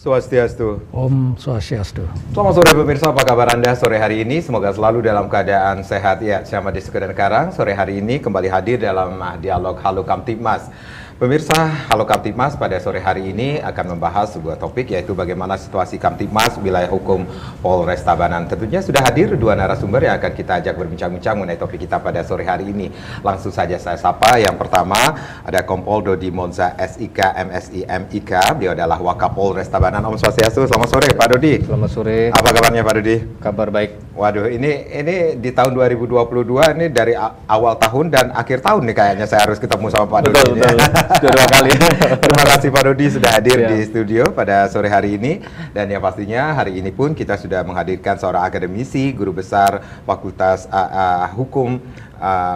Swastiastu. Om Swastiastu. Selamat sore pemirsa, apa kabar Anda sore hari ini? Semoga selalu dalam keadaan sehat. Ya, saya Made Sukadan Karang. Sore hari ini kembali hadir dalam dialog Halo Kamtibmas. Pemirsa, Halo Kamtibmas pada sore hari ini akan membahas sebuah topik, yaitu bagaimana situasi Kamtibmas wilayah hukum Polres Tabanan. Tentunya sudah hadir dua narasumber yang akan kita ajak berbincang-bincang mengenai topik kita pada sore hari ini. Langsung saja saya sapa. Yang pertama ada Kompol Dodi Monza SIK MSI MIK. Beliau adalah Wakapolres Tabanan. Om Swastiastu. Selamat sore Pak Dodi. Selamat sore. Apa kabarnya Pak Dodi? Kabar baik. Waduh, ini di tahun 2022 ini dari awal tahun dan akhir tahun nih kayaknya saya harus ketemu sama Pak Dodi. Betul. Dua kali. Terima kasih Pak Dodi sudah hadir Ya. di studio pada sore hari ini. Dan yang pastinya hari ini pun kita sudah menghadirkan seorang akademisi, guru besar Fakultas Hukum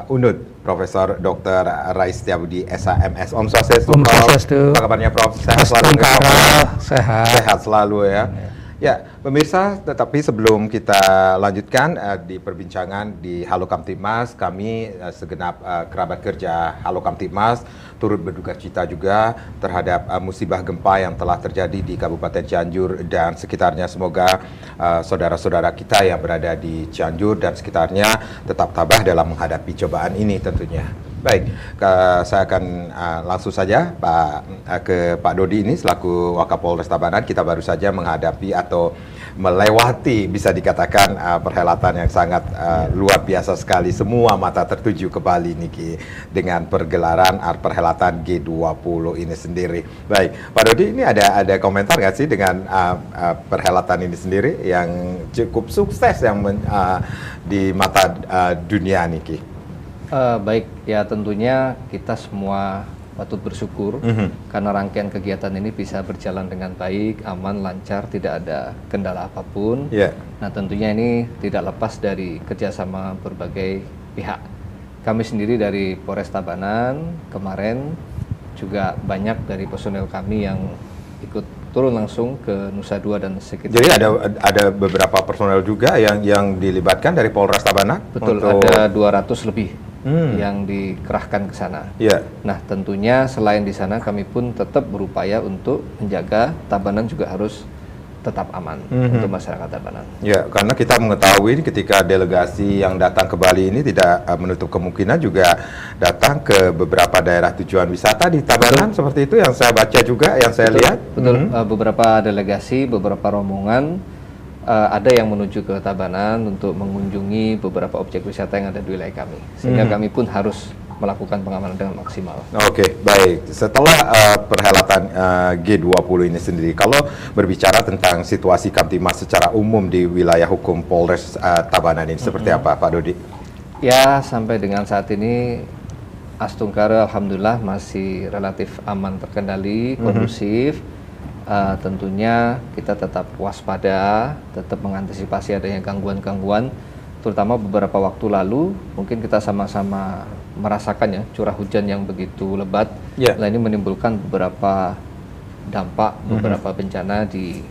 UNUD, Profesor Dr. Rais Setiabudi SHMS. Om Swastiastu. Om Swastiastu. Apa kabarnya Prof? Sehat Mas selalu. Tungkara, sehat. Sehat selalu ya. Ya, pemirsa, tetapi sebelum kita lanjutkan di perbincangan di Halo Kamtibmas, kami segenap kerabat kerja Halo Kamtibmas turut berduka cita juga terhadap musibah gempa yang telah terjadi di Kabupaten Cianjur dan sekitarnya. Semoga saudara-saudara kita yang berada di Cianjur dan sekitarnya tetap tabah dalam menghadapi cobaan ini tentunya. Baik, saya akan langsung saja ke Pak Dodi ini selaku Wakapolres Tabanan. Kita baru saja menghadapi atau melewati bisa dikatakan perhelatan yang sangat luar biasa sekali. Semua mata tertuju ke Bali Niki dengan pergelaran perhelatan G20 ini sendiri. Baik, Pak Dodi, ini ada komentar nggak sih dengan perhelatan ini sendiri yang cukup sukses yang di mata dunia Niki? Baik, ya tentunya kita semua patut bersyukur karena rangkaian kegiatan ini bisa berjalan dengan baik, aman, lancar, tidak ada kendala apapun. Yeah. Nah tentunya ini tidak lepas dari kerjasama berbagai pihak. Kami sendiri dari Polres Tabanan kemarin juga banyak dari personel kami yang ikut turun langsung ke Nusa Dua dan sekitar. Jadi ada beberapa personel juga yang dilibatkan dari Polres Tabanan? Betul, ada 200 lebih yang dikerahkan ke sana. Yeah. Nah, tentunya selain di sana kami pun tetap berupaya untuk menjaga Tabanan juga harus tetap aman untuk masyarakat Tabanan. Ya, karena kita mengetahui ketika delegasi yang datang ke Bali ini tidak menutup kemungkinan juga datang ke beberapa daerah tujuan wisata di Tabanan. Seperti itu yang saya baca juga, yang saya lihat. Betul, beberapa delegasi, beberapa rombongan ada yang menuju ke Tabanan untuk mengunjungi beberapa objek wisata yang ada di wilayah kami. Sehingga kami pun harus melakukan pengamanan dengan maksimal. Oke, baik. Setelah perhelatan G20 ini sendiri, kalau berbicara tentang situasi Kamtibmas secara umum di wilayah hukum Polres Tabanan ini, seperti apa Pak Dodi? Ya, sampai dengan saat ini Astungkara alhamdulillah masih relatif aman, terkendali, kondusif. Tentunya kita tetap waspada, tetap mengantisipasi adanya gangguan-gangguan, terutama beberapa waktu lalu mungkin kita sama-sama merasakan ya curah hujan yang begitu lebat. Yeah. Nah, ini menimbulkan beberapa dampak, beberapa bencana di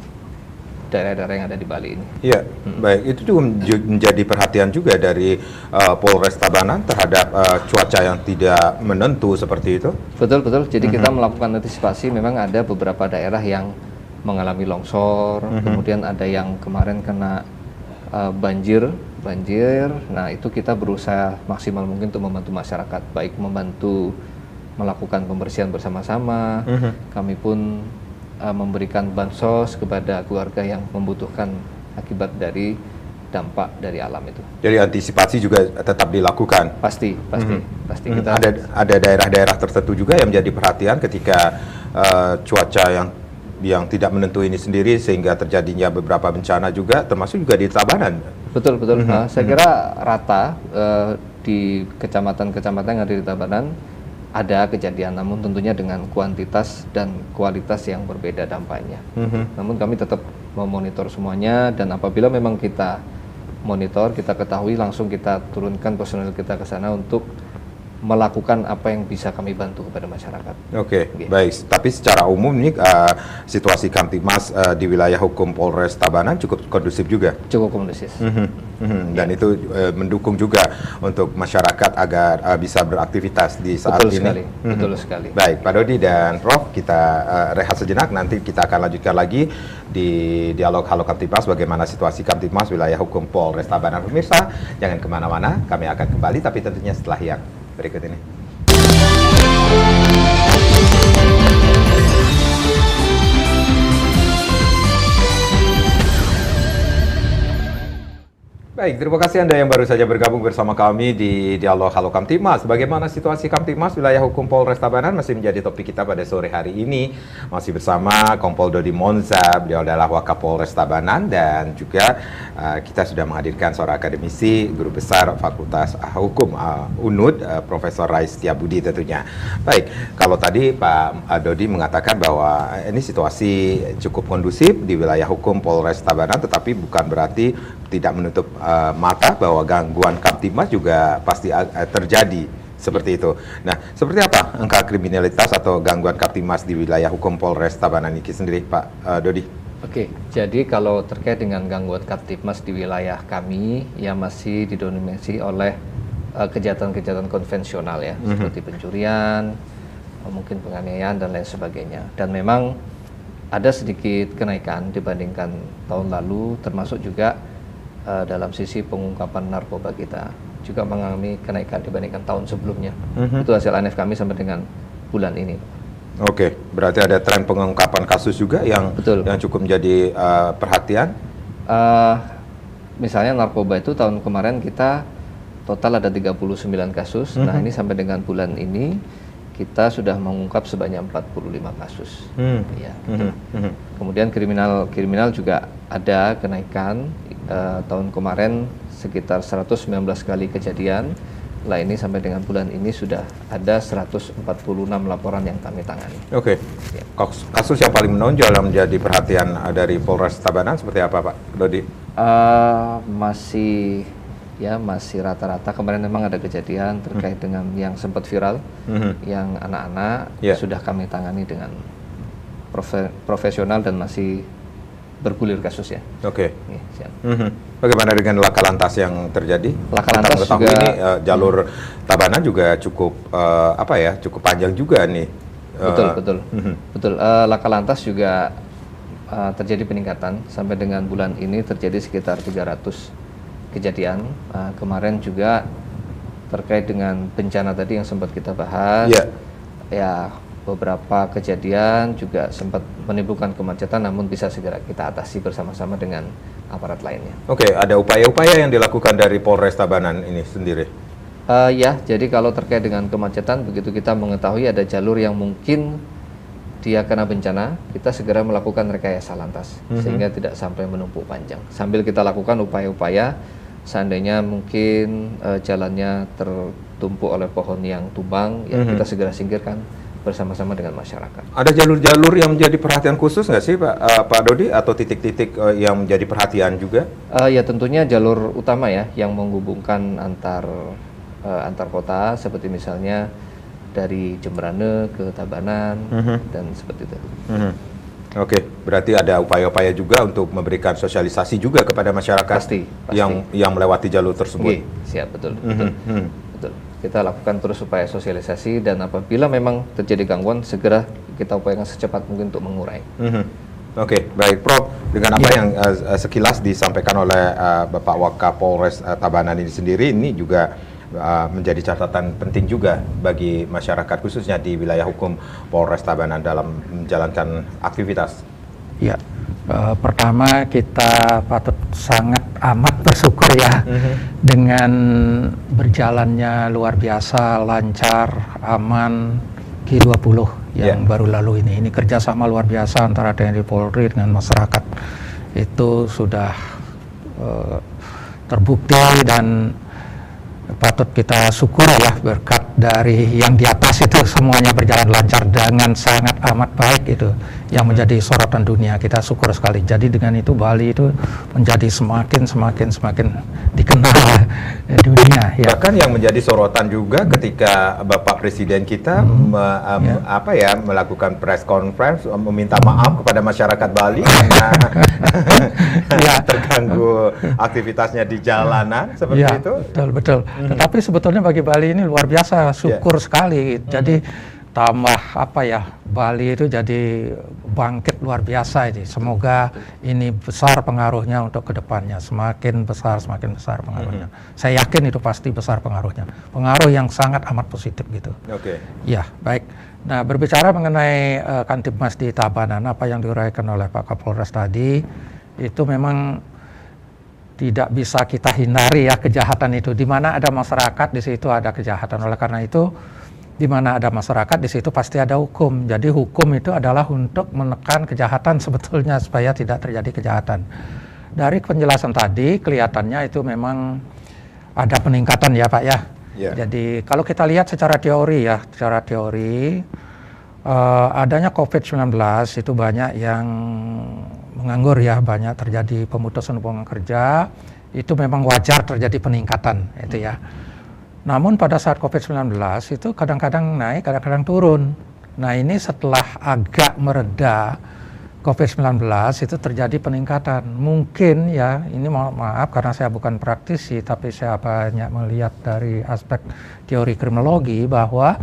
daerah-daerah yang ada di Bali ini. Iya, baik. Itu juga menjadi perhatian juga dari Polres Tabanan terhadap cuaca yang tidak menentu seperti itu. Betul. Jadi kita melakukan antisipasi. Memang ada beberapa daerah yang mengalami longsor, kemudian ada yang kemarin kena banjir. Nah, itu kita berusaha maksimal mungkin untuk membantu masyarakat, baik membantu melakukan pembersihan bersama-sama. Kami pun memberikan bansos kepada keluarga yang membutuhkan akibat dari dampak dari alam itu. Jadi antisipasi juga tetap dilakukan. Pasti kita ada daerah-daerah tertentu juga yang menjadi perhatian ketika cuaca yang tidak menentu ini sendiri sehingga terjadinya beberapa bencana juga, termasuk juga di Tabanan. Betul. Saya kira rata di kecamatan-kecamatan yang ada di Tabanan ada kejadian, namun tentunya dengan kuantitas dan kualitas yang berbeda dampaknya. Namun kami tetap memonitor semuanya, dan apabila memang kita monitor, kita ketahui, langsung kita turunkan personel kita ke sana untuk melakukan apa yang bisa kami bantu kepada masyarakat. Oke, baik. Tapi secara umum nih situasi Kamtibmas di wilayah hukum Polres Tabanan cukup kondusif juga? Cukup kondusif. Dan itu mendukung juga untuk masyarakat agar bisa beraktivitas di saat Betul ini. sekali, betul sekali. Baik, Pak Dodi dan Prof, kita rehat sejenak. Nanti kita akan lanjutkan lagi di dialog Halo Kamtibmas bagaimana situasi Kamtibmas wilayah hukum Polres Tabanan. Pemirsa, jangan kemana-mana. Kami akan kembali, tapi tentunya setelah yang berikut ini. Baik, terima kasih Anda yang baru saja bergabung bersama kami di Dialog Halo Kamtibmas. Bagaimana situasi Kamtibmas wilayah hukum Polres Tabanan masih menjadi topik kita pada sore hari ini. Masih bersama Kompol Dodi Monza, beliau adalah Wakapolres Tabanan, dan juga kita sudah menghadirkan seorang akademisi, guru besar Fakultas Hukum UNUD, Profesor Rais Setiabudi tentunya. Baik, kalau tadi Pak Dodi mengatakan bahwa ini situasi cukup kondusif di wilayah hukum Polres Tabanan, tetapi bukan berarti tidak menutup mata bahwa gangguan Kamtibmas juga pasti terjadi seperti itu. Nah, seperti apa angka kriminalitas atau gangguan Kamtibmas di wilayah hukum Polres Tabanan ini sendiri, Pak Dodi? Oke, jadi kalau terkait dengan gangguan Kamtibmas di wilayah kami, ya masih didominasi oleh kejahatan-kejahatan konvensional ya, seperti pencurian, mungkin penganiayaan dan lain sebagainya. Dan memang ada sedikit kenaikan dibandingkan tahun lalu, termasuk juga dalam sisi pengungkapan narkoba kita juga mengalami kenaikan dibandingkan tahun sebelumnya. Itu hasil ANF kami sampai dengan bulan ini. Oke, berarti ada tren pengungkapan kasus juga yang cukup menjadi perhatian. Misalnya narkoba itu tahun kemarin kita total ada 39 kasus. Nah, ini sampai dengan bulan ini kita sudah mengungkap sebanyak 45 kasus. Ya, kemudian kriminal juga ada kenaikan. Tahun kemarin sekitar 119 kali kejadian. Lah ini sampai dengan bulan ini sudah ada 146 laporan yang kami tangani. Oke. Ya. Kasus yang paling menonjol yang menjadi perhatian dari Polres Tabanan seperti apa, Pak Dodi? Masih rata-rata. Kemarin memang ada kejadian terkait dengan yang sempat viral, yang anak-anak sudah kami tangani dengan profesional dan masih bergulir kasus ya. Oke. Bagaimana dengan laka lantas yang terjadi? Laka lantas juga ini jalur Tabanan juga cukup cukup panjang juga nih. Betul. Laka lantas juga terjadi peningkatan sampai dengan bulan ini terjadi sekitar 300 kejadian. Kemarin juga terkait dengan bencana tadi yang sempat kita bahas. Ya, beberapa kejadian juga sempat menimbulkan kemacetan, namun bisa segera kita atasi bersama-sama dengan aparat lainnya. Oke, ada upaya-upaya yang dilakukan dari Polres Tabanan ini sendiri? Ya, jadi kalau terkait dengan kemacetan, begitu kita mengetahui ada jalur yang mungkin dia kena bencana, kita segera melakukan rekayasa lantas, sehingga tidak sampai menumpuk panjang. Sambil kita lakukan upaya-upaya, seandainya mungkin jalannya tertumpuk oleh pohon yang tumbang, ya kita segera singkirkan bersama-sama dengan masyarakat. Ada jalur-jalur yang menjadi perhatian khusus nggak sih Pak Dodi, atau titik-titik yang menjadi perhatian juga? Ya tentunya jalur utama ya yang menghubungkan antar kota, seperti misalnya dari Jemberane ke Tabanan dan seperti itu. Oke, berarti ada upaya-upaya juga untuk memberikan sosialisasi juga kepada masyarakat pasti. yang melewati jalur tersebut. Siap, betul. Kita lakukan terus upaya sosialisasi, dan apabila memang terjadi gangguan segera kita upayakan secepat mungkin untuk mengurai. Oke, baik Prof. Dengan apa yang sekilas disampaikan oleh Bapak Wakapolres Tabanan ini sendiri, ini juga menjadi catatan penting juga bagi masyarakat khususnya di wilayah hukum Polres Tabanan dalam menjalankan aktivitas. Ya, pertama kita patut sangat amat bersyukur ya dengan berjalannya luar biasa, lancar, aman G20 yang baru lalu ini. Ini kerjasama luar biasa antara TNI Polri dengan masyarakat. Itu sudah terbukti dan patut kita syukur ya berkat dari yang di atas itu semuanya berjalan lancar dengan sangat amat baik itu yang menjadi sorotan dunia. Kita syukur sekali. Jadi dengan itu Bali itu menjadi semakin dikenal dunia. Ya. Bahkan yang menjadi sorotan juga ketika Bapak Presiden kita melakukan press conference meminta maaf kepada masyarakat Bali karena terganggu aktivitasnya di jalanan seperti itu. Betul. Tetapi sebetulnya bagi Bali ini luar biasa. Syukur sekali. Jadi tambah Bali itu jadi bangkit luar biasa ini. Semoga ini besar pengaruhnya untuk kedepannya. Semakin besar pengaruhnya. Saya yakin itu pasti besar pengaruhnya. Pengaruh yang sangat amat positif gitu. Oke. Ya, baik. Nah, berbicara mengenai Kamtibmas di Tabanan, apa yang diuraikan oleh Pak Kapolres tadi, itu memang tidak bisa kita hindari ya kejahatan itu. Di mana ada masyarakat, di situ ada kejahatan. Oleh karena itu, di mana ada masyarakat, di situ pasti ada hukum. Jadi hukum itu adalah untuk menekan kejahatan sebetulnya supaya tidak terjadi kejahatan. Dari penjelasan tadi kelihatannya itu memang ada peningkatan ya Pak ya. Jadi kalau kita lihat secara teori adanya COVID-19 itu banyak yang menganggur ya, banyak terjadi pemutusan hubungan kerja, itu memang wajar terjadi peningkatan itu ya. Namun pada saat COVID-19 itu kadang-kadang naik, kadang-kadang turun. Nah ini setelah agak mereda COVID-19 itu terjadi peningkatan. Mungkin ya, ini maaf karena saya bukan praktisi, tapi saya banyak melihat dari aspek teori kriminologi bahwa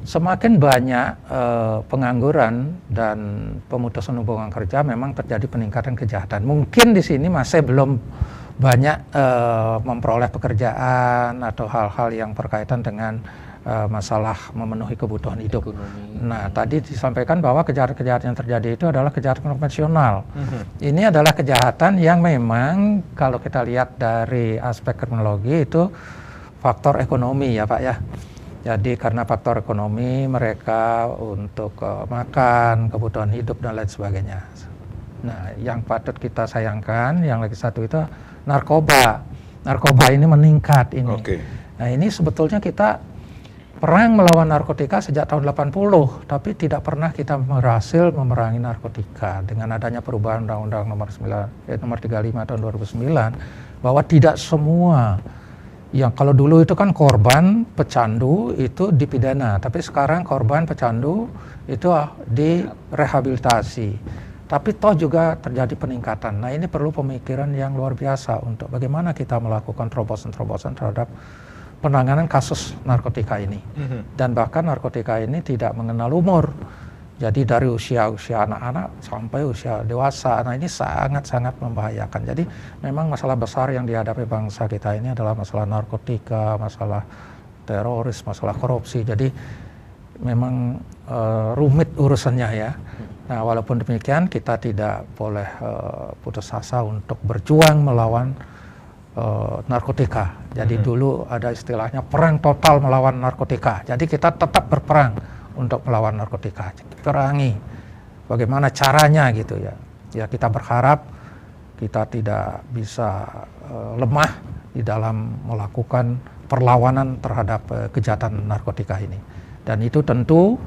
semakin banyak pengangguran dan pemutusan hubungan kerja memang terjadi peningkatan kejahatan. Mungkin di sini masih belum banyak memperoleh pekerjaan atau hal-hal yang berkaitan dengan masalah memenuhi kebutuhan hidup. Nah, tadi disampaikan bahwa kejahatan-kejahatan yang terjadi itu adalah kejahatan konvensional. Ini adalah kejahatan yang memang kalau kita lihat dari aspek kriminologi itu faktor ekonomi ya Pak ya. Jadi karena faktor ekonomi mereka untuk makan, kebutuhan hidup dan lain sebagainya. Nah, yang patut kita sayangkan, yang lagi satu itu narkoba. Narkoba ini meningkat ini. Nah, ini sebetulnya kita perang melawan narkotika sejak tahun 80, tapi tidak pernah kita berhasil memerangi narkotika. Dengan adanya perubahan Undang-Undang nomor 35 tahun 2009, bahwa tidak semua yang kalau dulu itu kan korban pecandu itu dipidana, tapi sekarang korban pecandu itu direhabilitasi. Tapi toh juga terjadi peningkatan. Nah ini perlu pemikiran yang luar biasa untuk bagaimana kita melakukan terobosan-terobosan terhadap penanganan kasus narkotika ini. Dan bahkan narkotika ini tidak mengenal umur. Jadi dari usia anak-anak sampai usia dewasa. Nah ini sangat-sangat membahayakan. Jadi memang masalah besar yang dihadapi bangsa kita ini adalah masalah narkotika, masalah teroris, masalah korupsi. Jadi memang rumit urusannya ya. Nah walaupun demikian kita tidak boleh putus asa untuk berjuang melawan narkotika. Jadi dulu ada istilahnya perang total melawan narkotika. Jadi kita tetap berperang untuk melawan narkotika, perangi. Bagaimana caranya gitu ya. Ya kita berharap kita tidak bisa lemah di dalam melakukan perlawanan terhadap kejahatan narkotika ini. Dan itu tentu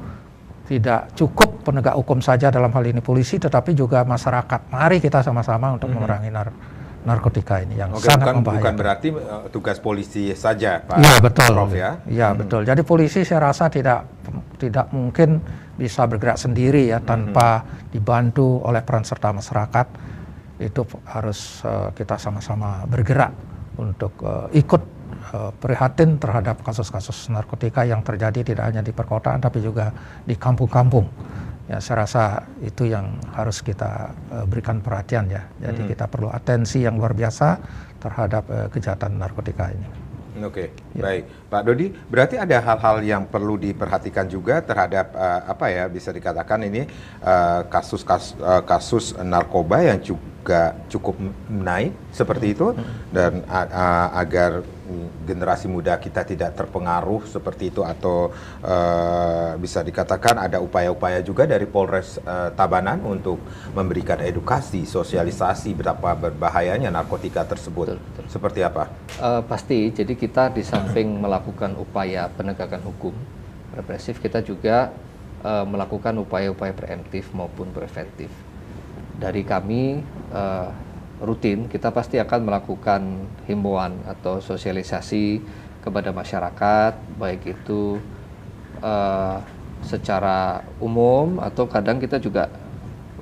tidak cukup penegak hukum saja dalam hal ini polisi, tetapi juga masyarakat. Mari kita sama-sama untuk memerangi narkotika ini yang sangat membahayakan. Bukan berarti tugas polisi saja, Pak. Ya betul. Prof, ya. Ya betul. Jadi polisi saya rasa tidak mungkin bisa bergerak sendiri ya tanpa dibantu oleh peran serta masyarakat. Itu harus kita sama-sama bergerak untuk ikut prihatin terhadap kasus-kasus narkotika yang terjadi tidak hanya di perkotaan tapi juga di kampung-kampung. Ya, saya rasa itu yang harus kita berikan perhatian ya. Jadi kita perlu atensi yang luar biasa terhadap kejahatan narkotika ini. Oke, baik. Pak Dodi, berarti ada hal-hal yang perlu diperhatikan juga terhadap bisa dikatakan ini kasus narkoba yang juga cukup naik seperti itu dan agar generasi muda kita tidak terpengaruh seperti itu, atau bisa dikatakan ada upaya-upaya juga dari Polres Tabanan untuk memberikan edukasi, sosialisasi betapa berbahayanya narkotika tersebut. Betul. Seperti apa? Pasti, jadi kita di samping melakukan upaya penegakan hukum represif, kita juga melakukan upaya-upaya preemptif maupun preventif. Dari kami rutin kita pasti akan melakukan himbauan atau sosialisasi kepada masyarakat, baik itu secara umum atau kadang kita juga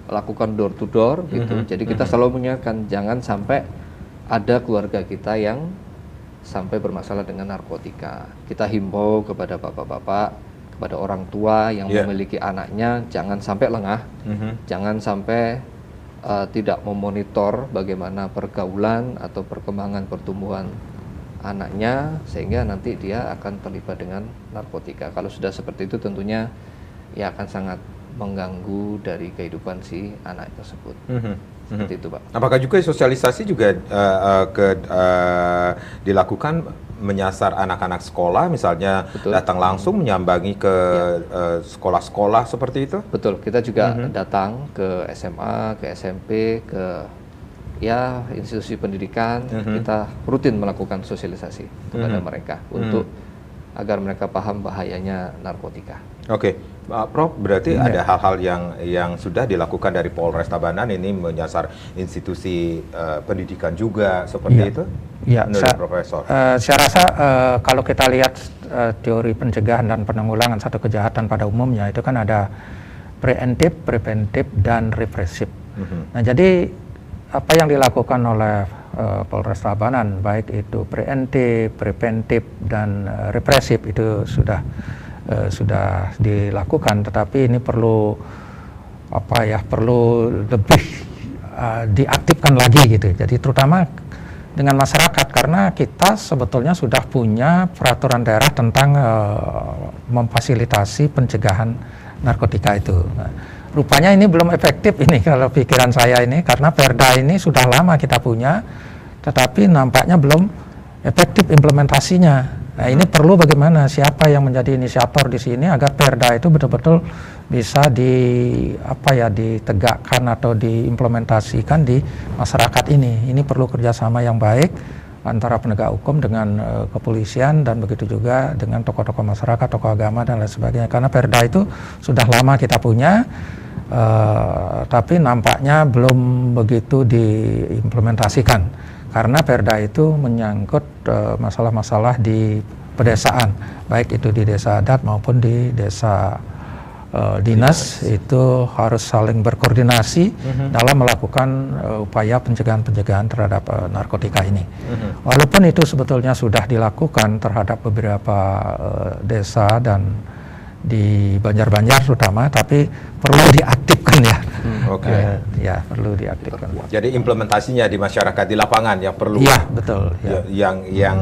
lakukan door to door gitu. Jadi kita selalu mengingatkan jangan sampai ada keluarga kita yang sampai bermasalah dengan narkotika. Kita himbau kepada bapak-bapak, kepada orang tua yang memiliki anaknya, jangan sampai lengah, jangan sampai tidak memonitor bagaimana pergaulan atau perkembangan pertumbuhan anaknya, sehingga nanti dia akan terlibat dengan narkotika. Kalau sudah seperti itu tentunya ya akan sangat mengganggu dari kehidupan si anak tersebut. Seperti itu, Pak. Apakah juga sosialisasi juga dilakukan menyasar anak-anak sekolah, misalnya datang langsung menyambangi ke sekolah-sekolah seperti itu? Betul, kita juga datang ke SMA, ke SMP, ke ya institusi pendidikan, kita rutin melakukan sosialisasi kepada mereka untuk agar mereka paham bahayanya narkotika. Oke, Prof, berarti ada hal-hal yang sudah dilakukan dari Polres Tabanan ini menyasar institusi pendidikan juga seperti itu? Iya, menurut Profesor. Saya rasa kalau kita lihat teori pencegahan dan penanggulangan satu kejahatan pada umumnya itu kan ada preemptif, preventif, dan represif. Nah, jadi apa yang dilakukan oleh Polres Tabanan, baik itu preventif, dan represif itu sudah dilakukan, tetapi ini perlu lebih diaktifkan lagi gitu. Jadi terutama dengan masyarakat, karena kita sebetulnya sudah punya peraturan daerah tentang memfasilitasi pencegahan narkotika itu. Nah, rupanya ini belum efektif ini kalau pikiran saya ini, karena Perda ini sudah lama kita punya, tetapi nampaknya belum efektif implementasinya. Nah, ini perlu bagaimana, siapa yang menjadi inisiator di sini agar Perda itu betul-betul bisa ditegakkan atau diimplementasikan di masyarakat ini. Ini perlu kerjasama yang baik antara penegak hukum dengan kepolisian, dan begitu juga dengan tokoh-tokoh masyarakat, tokoh agama dan lain sebagainya. Karena Perda itu sudah lama kita punya, tapi nampaknya belum begitu diimplementasikan. Karena Perda itu menyangkut masalah-masalah di pedesaan, baik itu di desa adat maupun di desa dinas, itu harus saling berkoordinasi dalam melakukan upaya pencegahan terhadap narkotika ini. Walaupun itu sebetulnya sudah dilakukan terhadap beberapa desa dan di Banjar-Banjar terutama, tapi perlu diaktifkan ya. Ya, perlu diaktifkan. Jadi implementasinya di masyarakat, di lapangan yang perlu. Iya, betul. Ya. Yang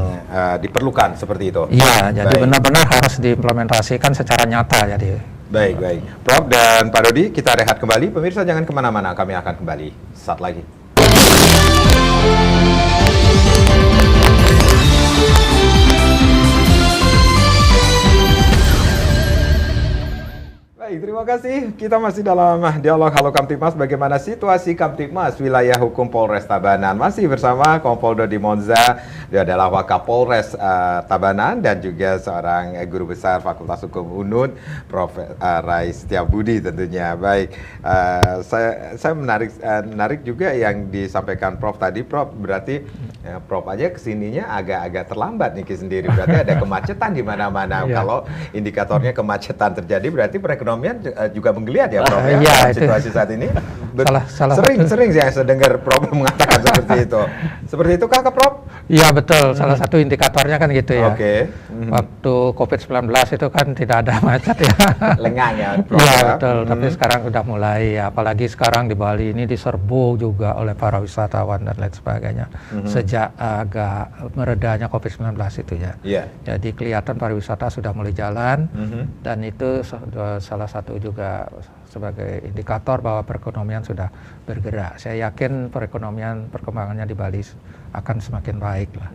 diperlukan seperti itu. Iya, jadi benar-benar harus diimplementasikan secara nyata. Jadi. Baik. Prof dan Pak Dodi, kita rehat kembali. Pemirsa jangan kemana-mana, kami akan kembali saat lagi. Baik, terima kasih. Kita masih dalam dialog Halo Kamtibmas, bagaimana situasi Kamtibmas wilayah hukum Polres Tabanan. Masih bersama Kompol Dodi Monza, dia adalah Wakapolres Tabanan, dan juga seorang guru besar Fakultas Hukum UNUD, Prof. Rai Setiabudi tentunya. Baik, saya menarik juga yang disampaikan Prof tadi. Prof, berarti Prof aja kesininya agak terlambat nih sendiri. Berarti ada kemacetan di mana-mana. Kalau indikatornya kemacetan terjadi, berarti perekonomian juga menggeliat ya, Prof, ya, situasi saat ini. Sering saya dengar Prof mengatakan seperti itu. Seperti itu kah, Prof? Iya, betul. Salah satu indikatornya kan gitu ya. Oke. Waktu COVID-19 itu kan tidak ada macet ya. Lengang ya, Prof. Iya, betul. Tapi sekarang sudah mulai, apalagi sekarang di Bali ini diserbu juga oleh para wisatawan dan lain sebagainya. Sejak agak meredanya COVID-19 itu ya. Jadi kelihatan pariwisata sudah mulai jalan, dan itu salah satu juga sebagai indikator bahwa perekonomian sudah bergerak. Saya yakin perkembangannya di Bali akan semakin baik lah.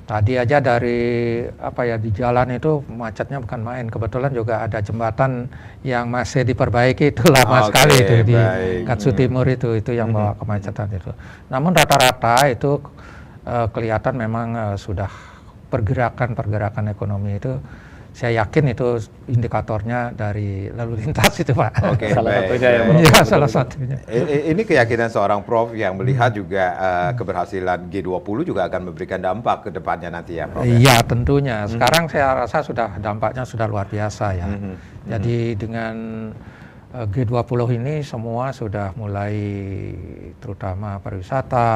Tadi aja dari di jalan itu macetnya bukan main. Kebetulan juga ada jembatan yang masih diperbaiki, itu lama sekali itu di Katsu Timur itu yang bawa kemacetan itu. Namun rata-rata itu kelihatan memang sudah pergerakan ekonomi itu. Saya yakin itu indikatornya dari lalu lintas itu, Pak. Oke, salah satunya. Ini keyakinan seorang Prof yang melihat juga keberhasilan G20 juga akan memberikan dampak ke depannya nanti ya, Prof. Iya, tentunya. Sekarang saya rasa dampaknya sudah luar biasa ya. Jadi dengan G20 ini semua sudah mulai, terutama pariwisata,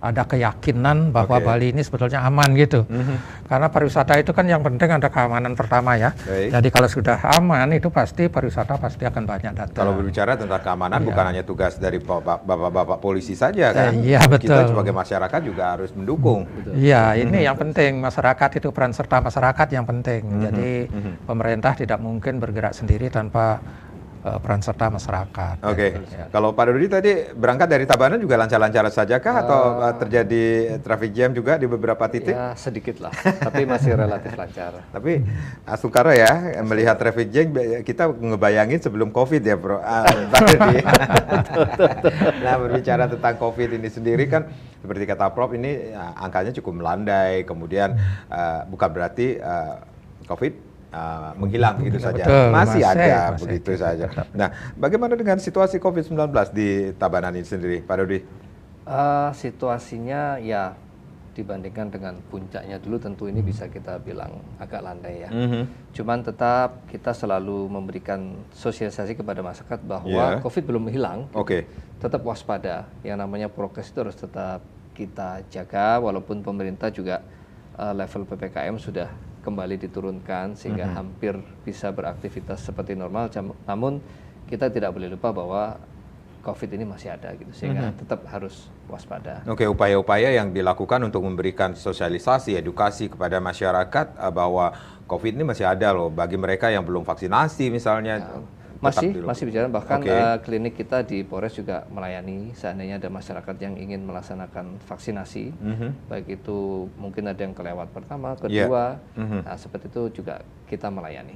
ada keyakinan bahwa Bali ini sebetulnya aman gitu. Karena pariwisata itu kan yang penting ada keamanan pertama ya. Jadi kalau sudah aman itu pasti pariwisata pasti akan banyak datang. Kalau berbicara tentang keamanan bukan hanya tugas dari bapak-bapak polisi saja kan. Iya, betul. Kita sebagai masyarakat juga harus mendukung. Iya, ini yang penting, masyarakat itu, peran serta masyarakat yang penting. Jadi pemerintah tidak mungkin bergerak sendiri tanpa peran serta masyarakat. Oke. Kalau Pak Dodi tadi berangkat dari Tabanan juga lancar-lancar saja kah atau terjadi traffic jam juga di beberapa titik? Ya sedikit lah, tapi masih relatif lancar. Tapi Sukaro ya melihat traffic jam kita ngebayangin sebelum COVID ya, Bro. Pak Dodi. Nah, berbicara tentang COVID ini sendiri kan seperti kata Prof ini angkanya cukup melandai, kemudian bukan berarti COVID menghilang begitu saja. Betul, masih ada masih begitu saja. Nah, bagaimana dengan situasi COVID-19 di Tabanan ini sendiri, Pak Dodi? Situasinya ya dibandingkan dengan puncaknya dulu tentu ini bisa kita bilang agak landai ya. Cuman tetap kita selalu memberikan sosialisasi kepada masyarakat bahwa COVID belum hilang. Tetap waspada. Yang namanya prokes itu harus tetap kita jaga walaupun pemerintah juga level PPKM sudah kembali diturunkan sehingga hampir bisa beraktivitas seperti normal. Namun kita tidak boleh lupa bahwa COVID ini masih ada gitu, sehingga tetap harus waspada. Upaya-upaya yang dilakukan untuk memberikan sosialisasi, edukasi kepada masyarakat bahwa COVID ini masih ada loh bagi mereka yang belum vaksinasi misalnya. Masih bicara, bahkan klinik kita di Polres juga melayani seandainya ada masyarakat yang ingin melaksanakan vaksinasi, baik itu mungkin ada yang kelewat pertama, kedua, nah seperti itu juga kita melayani.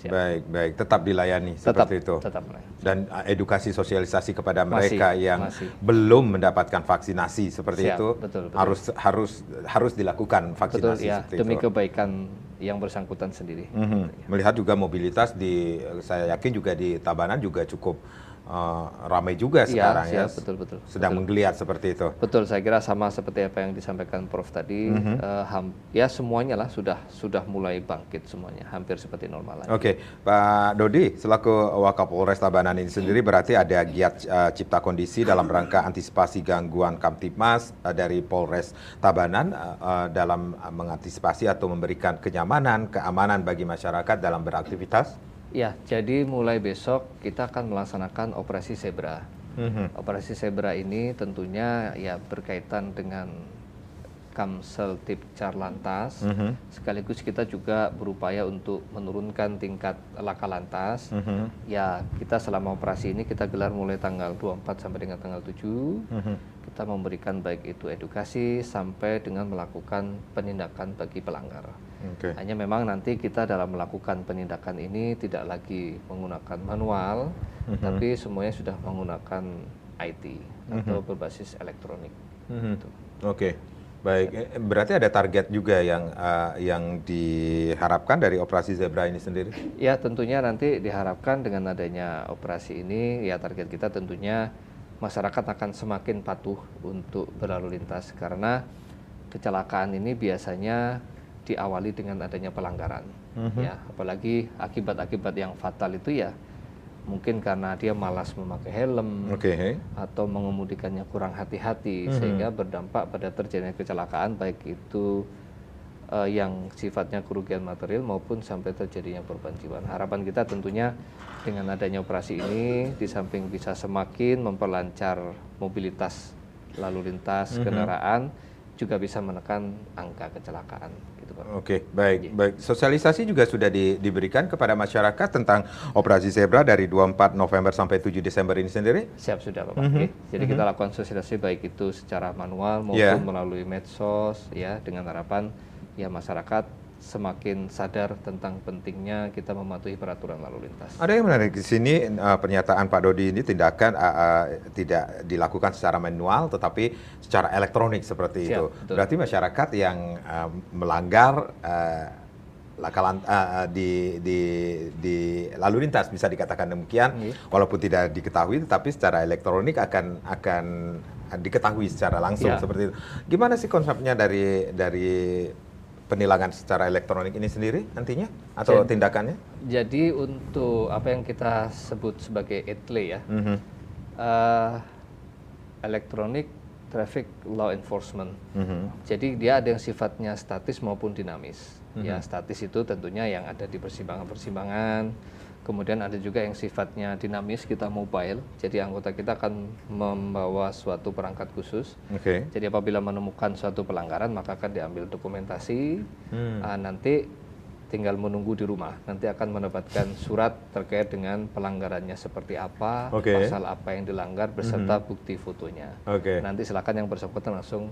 Baik, tetap dilayani seperti itu. Tetap melayani. Dan edukasi sosialisasi kepada mereka yang belum mendapatkan vaksinasi seperti itu betul. harus dilakukan vaksinasi seperti demi itu. Kebaikan yang bersangkutan sendiri. Melihat juga mobilitas saya yakin juga di Tabanan juga cukup ramai juga sekarang ya. Betul. Sedang menggeliat seperti itu. Betul, saya kira sama seperti apa yang disampaikan Prof tadi. Ya semuanya lah sudah mulai bangkit semuanya, hampir seperti normal lagi. Pak Dodi selaku Wakapolres Tabanan ini sendiri berarti ada giat cipta kondisi dalam rangka antisipasi gangguan Kamtibmas dari Polres Tabanan dalam mengantisipasi atau memberikan kenyamanan, keamanan bagi masyarakat dalam beraktivitas. Ya, jadi mulai besok kita akan melaksanakan operasi Zebra. Operasi Zebra ini tentunya ya berkaitan dengan Kamseltib Carlantas, sekaligus kita juga berupaya untuk menurunkan tingkat laka lantas. Ya, kita selama operasi ini kita gelar mulai tanggal 24 sampai dengan tanggal 7. Kita memberikan baik itu edukasi sampai dengan melakukan penindakan bagi pelanggar. Hanya memang nanti kita dalam melakukan penindakan ini tidak lagi menggunakan manual, tapi semuanya sudah menggunakan IT atau berbasis elektronik. Baik. Berarti ada target juga yang diharapkan dari operasi Zebra ini sendiri? Ya, tentunya nanti diharapkan dengan adanya operasi ini, ya target kita tentunya masyarakat akan semakin patuh untuk berlalu lintas karena kecelakaan ini biasanya diawali dengan adanya pelanggaran, ya apalagi akibat-akibat yang fatal itu ya mungkin karena dia malas memakai helm atau mengemudikannya kurang hati-hati sehingga berdampak pada terjadinya kecelakaan baik itu yang sifatnya kerugian material maupun sampai terjadinya korban jiwa. Harapan kita tentunya dengan adanya operasi ini di samping bisa semakin memperlancar mobilitas lalu lintas kendaraan, juga bisa menekan angka kecelakaan gitu Pak. Oke, baik. Sosialisasi juga sudah diberikan kepada masyarakat tentang operasi zebra dari 24 November sampai 7 Desember ini sendiri? Siap, sudah Bapak. Oke. Jadi kita lakukan sosialisasi baik itu secara manual maupun melalui medsos ya, dengan harapan ya masyarakat semakin sadar tentang pentingnya kita mematuhi peraturan lalu lintas. Ada yang menarik di sini, pernyataan Pak Dodi ini tindakan tidak dilakukan secara manual tetapi secara elektronik seperti itu. Betul. Berarti masyarakat yang melanggar di lalu lintas, bisa dikatakan demikian, walaupun tidak diketahui tetapi secara elektronik akan diketahui secara langsung seperti itu. Gimana sih konsepnya dari penilangan secara elektronik ini sendiri nantinya atau tindakannya? Jadi untuk apa yang kita sebut sebagai ETLE ya, Electronic Traffic Law Enforcement. Jadi dia ada yang sifatnya statis maupun dinamis. Ya, statis itu tentunya yang ada di persimpangan-persimpangan. Kemudian ada juga yang sifatnya dinamis, kita mobile. Jadi anggota kita akan membawa suatu perangkat khusus. Jadi apabila menemukan suatu pelanggaran maka akan diambil dokumentasi. Nanti tinggal menunggu di rumah. Nanti akan mendapatkan surat terkait dengan pelanggarannya seperti apa, pasal apa yang dilanggar beserta bukti fotonya. Nanti silakan yang bersangkutan langsung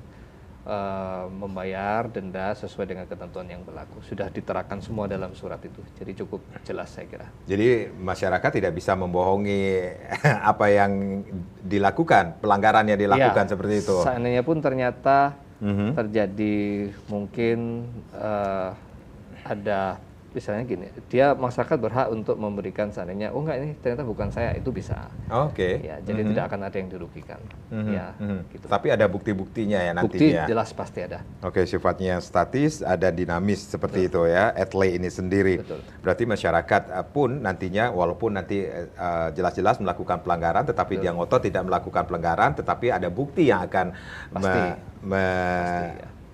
membayar denda sesuai dengan ketentuan yang berlaku. Sudah diterakan semua dalam surat itu. Jadi cukup jelas saya kira. Jadi masyarakat tidak bisa membohongi apa yang dilakukan, pelanggaran yang dilakukan seperti itu. Seandainya pun ternyata terjadi mungkin ada misalnya gini, dia masyarakat berhak untuk memberikan seandainya, oh enggak ini ternyata bukan saya, itu bisa. Ya, jadi tidak akan ada yang dirugikan. Ya, gitu. Tapi ada bukti-buktinya ya nantinya. Bukti jelas pasti ada. Sifatnya statis, ada dinamis seperti itu ya, ETLE ini sendiri. Berarti masyarakat pun nantinya, walaupun nanti jelas-jelas melakukan pelanggaran, tetapi dia ngotot tidak melakukan pelanggaran, tetapi ada bukti yang akan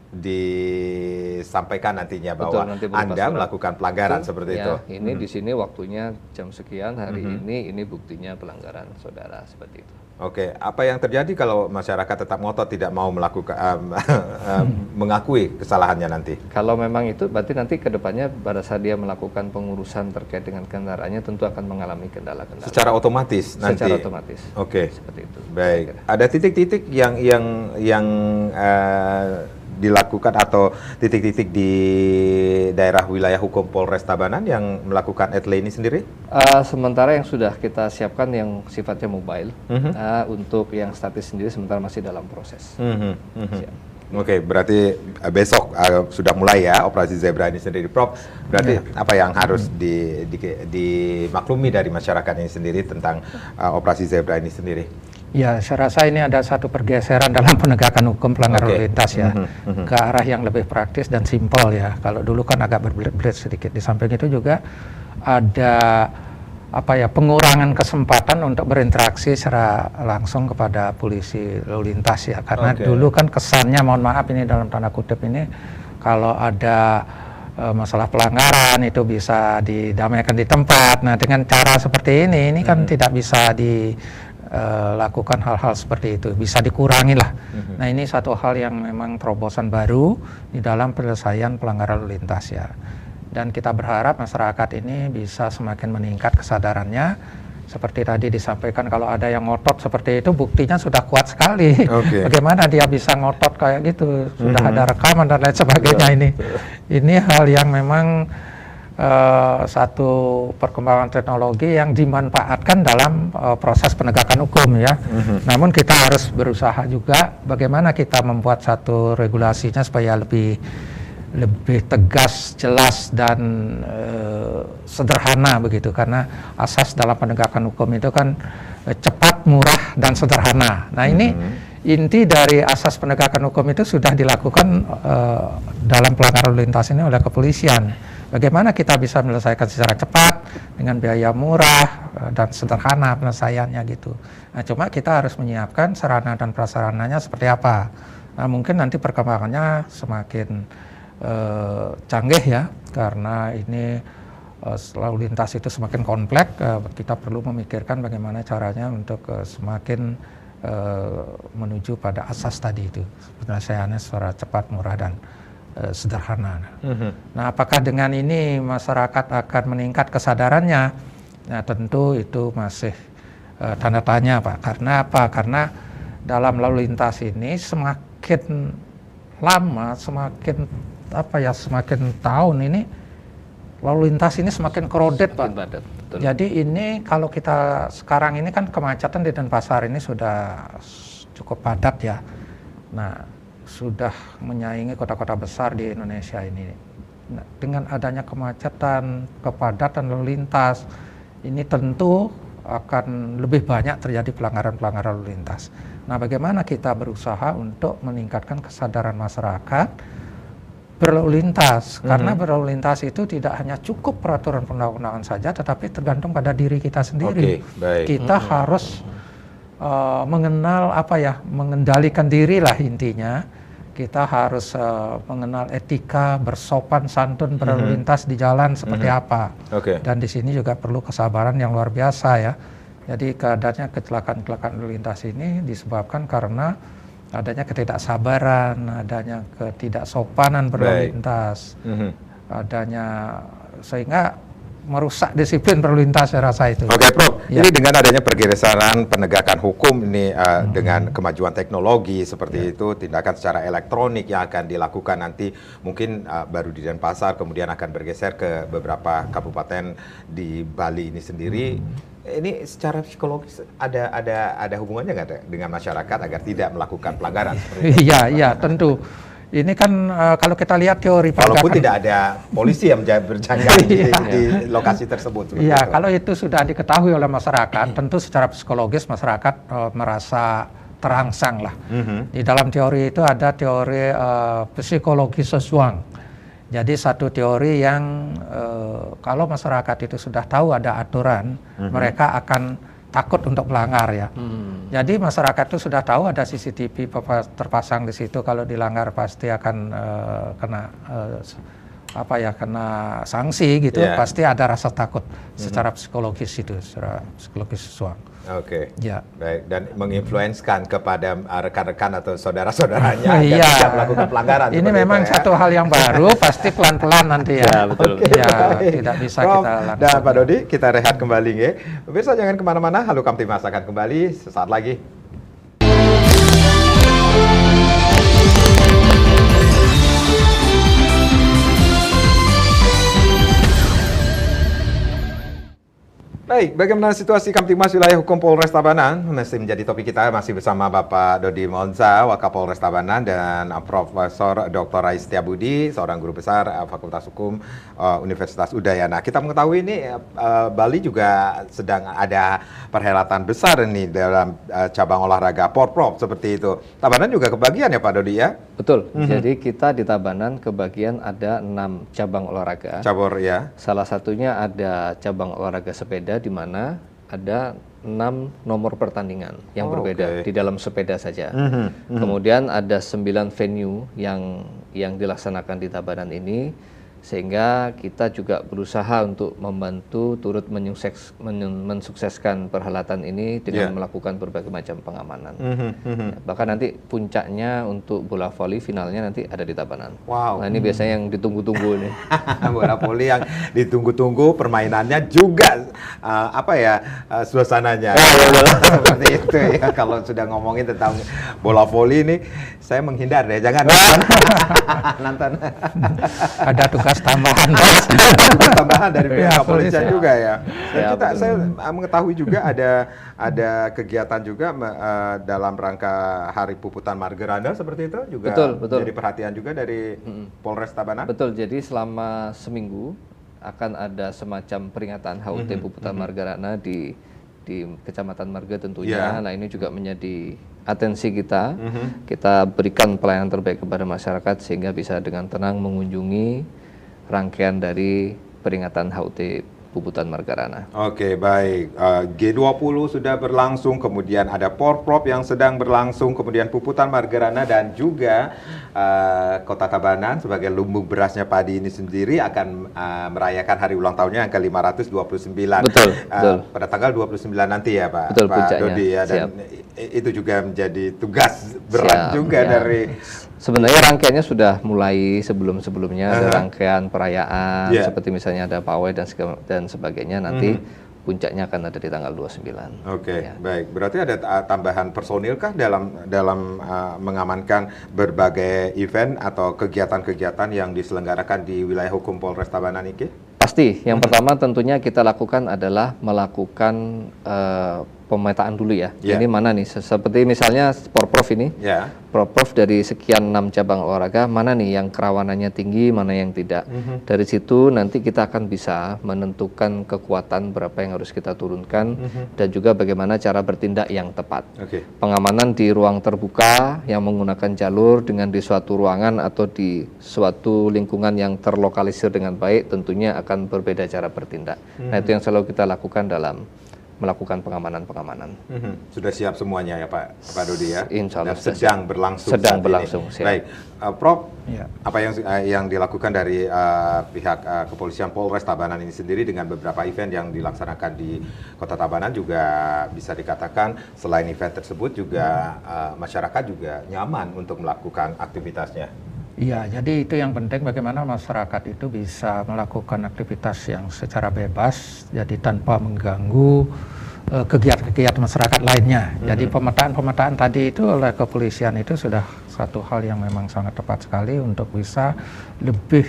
disampaikan nantinya bahwa Anda melakukan pelanggaran seperti itu. Ini di sini waktunya jam sekian, hari ini buktinya pelanggaran saudara seperti itu. Apa yang terjadi kalau masyarakat tetap ngotot tidak mau melakukan mengakui kesalahannya nanti? Kalau memang itu berarti nanti kedepannya pada saat dia melakukan pengurusan terkait dengan kendaraannya tentu akan mengalami kendala-kendala. Secara otomatis nanti. Secara otomatis. Seperti itu. Baik. Ada titik-titik yang dilakukan atau titik-titik di daerah wilayah hukum Polres Tabanan yang melakukan ETLE ini sendiri? Sementara yang sudah kita siapkan yang sifatnya mobile, untuk yang statis sendiri sementara masih dalam proses. Berarti besok sudah mulai ya operasi zebra ini sendiri, Prof. Berarti apa yang harus dimaklumi dari masyarakat ini sendiri tentang operasi zebra ini sendiri? Ya, saya rasa ini ada satu pergeseran dalam penegakan hukum pelanggaran lalu lintas ya, ke arah yang lebih praktis dan simpel ya. Kalau dulu kan agak berbelit-belit sedikit. Di samping itu juga ada pengurangan kesempatan untuk berinteraksi secara langsung kepada polisi lalu lintas ya. Karena dulu kan kesannya, mohon maaf ini dalam tanda kutip ini, kalau ada masalah pelanggaran itu bisa didamaikan di tempat. Nah, dengan cara seperti ini kan tidak bisa lakukan hal-hal seperti itu, bisa dikurangi lah. Nah, ini satu hal yang memang terobosan baru di dalam penyelesaian pelanggaran lalu lintas ya. Dan kita berharap masyarakat ini bisa semakin meningkat kesadarannya. Seperti tadi disampaikan, kalau ada yang ngotot seperti itu, buktinya sudah kuat sekali. Bagaimana dia bisa ngotot kayak gitu? Sudah ada rekaman dan lain sebagainya. Ini hal yang memang satu perkembangan teknologi yang dimanfaatkan dalam proses penegakan hukum ya. Namun kita harus berusaha juga bagaimana kita membuat satu regulasinya supaya lebih tegas, jelas dan sederhana begitu, karena asas dalam penegakan hukum itu kan cepat, murah dan sederhana. Nah, ini inti dari asas penegakan hukum itu sudah dilakukan dalam pelanggaran lalu lintas ini oleh kepolisian. Bagaimana kita bisa menyelesaikan secara cepat dengan biaya murah dan sederhana penyelesaiannya gitu. Nah, cuma kita harus menyiapkan sarana dan prasarananya seperti apa. Nah, mungkin nanti perkembangannya semakin canggih ya, karena ini lalu lintas itu semakin kompleks. Kita perlu memikirkan bagaimana caranya untuk semakin menuju pada asas tadi itu, penyelesaiannya secara cepat, murah, dan sederhana. Nah, apakah dengan ini masyarakat akan meningkat kesadarannya? Nah, tentu itu masih tanda tanya, Pak. Karena apa? Karena dalam lalu lintas ini semakin lama, semakin tahun ini lalu lintas ini semakin crowded, Pak. Padat, betul. Jadi ini kalau kita sekarang ini kan kemacetan di Denpasar ini sudah cukup padat ya. Nah, sudah menyaingi kota-kota besar di Indonesia ini. Nah, dengan adanya kemacetan, kepadatan lalu lintas, ini tentu akan lebih banyak terjadi pelanggaran-pelanggaran lalu lintas. Nah, bagaimana kita berusaha untuk meningkatkan kesadaran masyarakat berlalu lintas? Karena berlalu lintas itu tidak hanya cukup peraturan perundang-undangan saja, tetapi tergantung pada diri kita sendiri. Kita harus mengenal mengendalikan diri lah intinya. Kita harus mengenal etika, bersopan santun berlalu lintas di jalan seperti apa. Dan di sini juga perlu kesabaran yang luar biasa ya. Jadi keadaannya kecelakaan lalu lintas ini disebabkan karena adanya ketidaksabaran, adanya ketidaksopanan berlalu lintas, adanya sehingga merusak disiplin berlalu lintas, saya rasa itu. Oke, Prof. Ya. Ini dengan adanya pergeseran penegakan hukum ini dengan kemajuan teknologi seperti itu, tindakan secara elektronik yang akan dilakukan nanti mungkin baru di Denpasar, kemudian akan bergeser ke beberapa kabupaten di Bali ini sendiri. Ini secara psikologis ada hubungannya nggak dengan masyarakat agar tidak melakukan pelanggaran seperti itu? Iya, tentu. Ini kan kalau kita lihat teori penegakan, walaupun tidak ada polisi yang berjaga di lokasi tersebut. Iya, kalau itu sudah diketahui oleh masyarakat, tentu secara psikologis masyarakat merasa terangsang lah. Di dalam teori itu ada teori psikologi sesuang. Jadi satu teori yang kalau masyarakat itu sudah tahu ada aturan, mereka akan takut untuk melanggar ya. Jadi masyarakat itu sudah tahu ada CCTV terpasang di situ, kalau dilanggar pasti akan kena kena sanksi gitu. Pasti ada rasa takut secara psikologis itu, secara psikologis sesuang. Oke. Ya. Baik, dan menginfluenskan kepada rekan-rekan atau saudara-saudaranya agar tidak melakukan pelanggaran. Ini memang satu hal yang baru, pasti pelan-pelan nanti ya. Betul. Tidak bisa kita langsung. Dan Pak Dodi, kita rehat kembali ya. Pemirsa jangan kemana-mana, Halo Kamtimas akan kembali sesaat lagi. Baik, bagaimana situasi Kamtimas wilayah hukum Polres Tabanan? Masih menjadi topik kita, masih bersama Bapak Dodi Monza, Wakapolres Tabanan, dan Profesor Dr. Rais Setiabudi, seorang guru besar Fakultas Hukum Universitas Udayana. Kita mengetahui ini Bali juga sedang ada perhelatan besar ini dalam cabang olahraga Porprov seperti itu. Tabanan juga kebagian ya Pak Dodi ya? Betul. Jadi kita di Tabanan kebagian ada 6 cabang olahraga. Cabur ya. Salah satunya ada cabang olahraga sepeda, di mana ada 6 nomor pertandingan yang berbeda di dalam sepeda saja. Kemudian ada 9 venue yang dilaksanakan di Tabanan ini, sehingga kita juga berusaha untuk membantu turut mensukseskan perhelatan ini dengan melakukan berbagai macam pengamanan. Bahkan nanti puncaknya untuk bola voli finalnya nanti ada di Tabanan. Wow. Nah ini biasanya yang ditunggu-tunggu nih. Bola voli yang ditunggu-tunggu, permainannya juga suasananya. Seperti itu ya. Kalau sudah ngomongin tentang bola voli ini, saya menghindar deh, jangan nonton. Ada tugas tambahan. Tambahan dari pihak kepolisian juga ya. Dan saya mengetahui juga ada kegiatan juga dalam rangka Hari Puputan Margeranda seperti itu juga. Betul. Jadi perhatian juga dari Polres Tabanan. Betul. Jadi selama seminggu akan ada semacam peringatan HUT Puputan Margarana di Kecamatan Marga tentunya. Nah ini juga menjadi atensi kita. Kita berikan pelayanan terbaik kepada masyarakat sehingga bisa dengan tenang mengunjungi rangkaian dari peringatan HUT Puputan Margarana. Oke, baik. G20 sudah berlangsung, kemudian ada Porprov yang sedang berlangsung, kemudian Puputan Margarana dan juga Kota Tabanan sebagai lumbung berasnya padi ini sendiri akan merayakan hari ulang tahunnya yang ke-529. Betul, betul. Pada tanggal 29 nanti ya Pak, Betul, Pak puncaknya. Dodi ya. Dan itu juga menjadi tugas berat juga ya. dari... Sebenarnya rangkaiannya sudah mulai sebelum-sebelumnya, ada rangkaian perayaan seperti misalnya ada pawai dan sebagainya, nanti puncaknya akan ada di tanggal 29. Oke, baik. Berarti ada tambahan personil kah dalam mengamankan berbagai event atau kegiatan-kegiatan yang diselenggarakan di wilayah hukum Polres Tabanan ini? Pasti. Yang pertama tentunya kita lakukan adalah melakukan pemetaan dulu ya. Ini mana nih? Seperti misalnya Porprov ini. Porprov dari sekian 6 cabang olahraga, mana nih yang kerawanannya tinggi, mana yang tidak. Dari situ nanti kita akan bisa menentukan kekuatan berapa yang harus kita turunkan dan juga bagaimana cara bertindak yang tepat. Pengamanan di ruang terbuka yang menggunakan jalur dengan di suatu ruangan atau di suatu lingkungan yang terlokalisir dengan baik tentunya akan berbeda cara bertindak. Nah, itu yang selalu kita lakukan dalam melakukan pengamanan-pengamanan. Sudah siap semuanya ya Pak Dodi ya? Insya Allah sedang berlangsung. Sedang berlangsung. Baik, Prof, apa yang dilakukan dari pihak kepolisian Polres Tabanan ini sendiri dengan beberapa event yang dilaksanakan di Kota Tabanan juga bisa dikatakan selain event tersebut juga masyarakat juga nyaman untuk melakukan aktivitasnya. Iya, jadi itu yang penting bagaimana masyarakat itu bisa melakukan aktivitas yang secara bebas, jadi tanpa mengganggu kegiatan-kegiatan masyarakat lainnya. Jadi pemetaan tadi itu oleh kepolisian itu sudah satu hal yang memang sangat tepat sekali untuk bisa lebih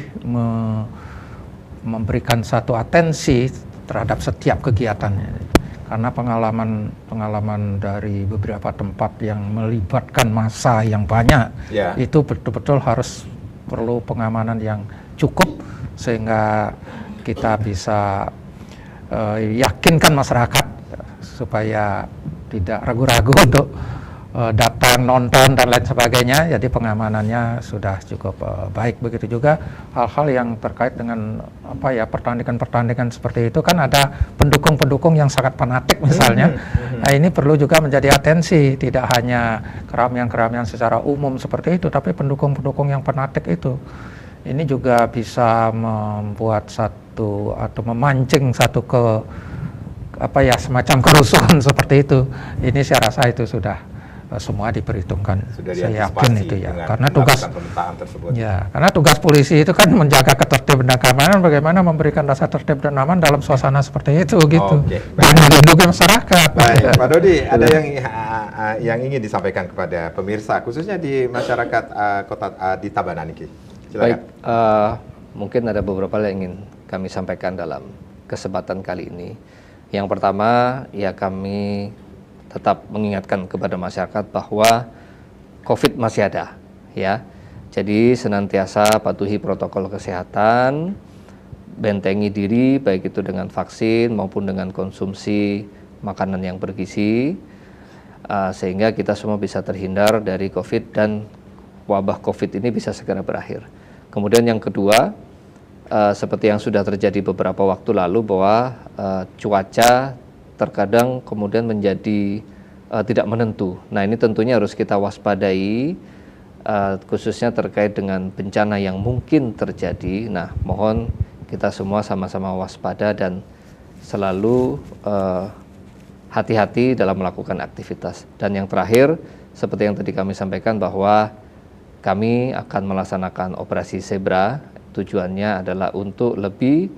memberikan satu atensi terhadap setiap kegiatannya. Karena pengalaman dari beberapa tempat yang melibatkan massa yang banyak, itu betul-betul harus perlu pengamanan yang cukup sehingga kita bisa yakinkan masyarakat supaya tidak ragu-ragu untuk datang, nonton dan lain sebagainya. Jadi pengamanannya sudah cukup baik. Begitu juga hal-hal yang terkait dengan pertandingan seperti itu kan ada pendukung-pendukung yang sangat fanatik misalnya. Nah, ini perlu juga menjadi atensi, tidak hanya keramaian-keramaian secara umum seperti itu, tapi pendukung-pendukung yang fanatik itu. Ini juga bisa membuat satu atau memancing satu semacam kerusuhan seperti itu. Ini saya rasa itu sudah semua diperhitungkan. Saya yakin itu ya, karena tugas polisi itu kan menjaga ketertiban dan keamanan, bagaimana memberikan rasa tertib dan aman dalam suasana seperti itu gitu, dan melindungi masyarakat. Baik, Pak Dodi, ada yang ingin disampaikan kepada pemirsa khususnya di masyarakat kota di Tabanan ini? Silakan. Baik, mungkin ada beberapa hal yang ingin kami sampaikan dalam kesempatan kali ini. Yang pertama, ya kami tetap mengingatkan kepada masyarakat bahwa COVID masih ada, ya. Jadi senantiasa patuhi protokol kesehatan, bentengi diri baik itu dengan vaksin maupun dengan konsumsi makanan yang bergizi, sehingga kita semua bisa terhindar dari COVID dan wabah COVID ini bisa segera berakhir. Kemudian yang kedua, seperti yang sudah terjadi beberapa waktu lalu bahwa cuaca terkadang kemudian menjadi tidak menentu. Nah, ini tentunya harus kita waspadai, khususnya terkait dengan bencana yang mungkin terjadi. Nah, mohon kita semua sama-sama waspada dan selalu hati-hati dalam melakukan aktivitas. Dan yang terakhir, seperti yang tadi kami sampaikan bahwa kami akan melaksanakan operasi Zebra. Tujuannya adalah untuk lebih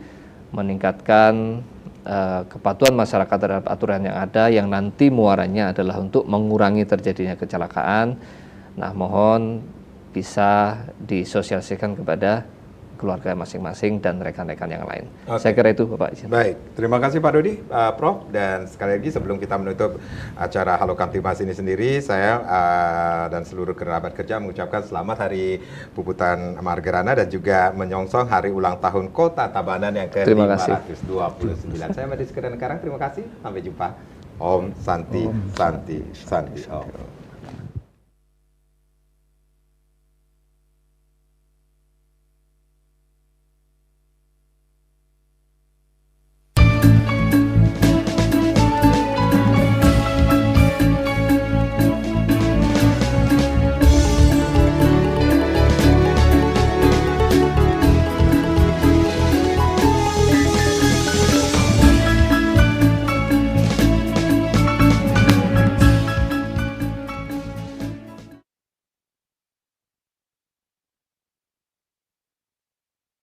meningkatkan kepatuhan masyarakat terhadap aturan yang ada, yang nanti muaranya adalah untuk mengurangi terjadinya kecelakaan. Nah, mohon bisa disosialisasikan kepada keluarga masing-masing dan rekan-rekan yang lain. Saya kira itu, Bapak. Baik, terima kasih Pak Dodi, Prof. Dan sekali lagi sebelum kita menutup acara Halo Kamtibmas ini sendiri, saya dan seluruh kerabat kerja mengucapkan selamat Hari Puputan Margarana dan juga menyongsong Hari Ulang Tahun Kota Tabanan yang ke-529. Saya Madi Sekedar Karang, terima kasih. Sampai jumpa. Om Santi, Santi, Santi. Om.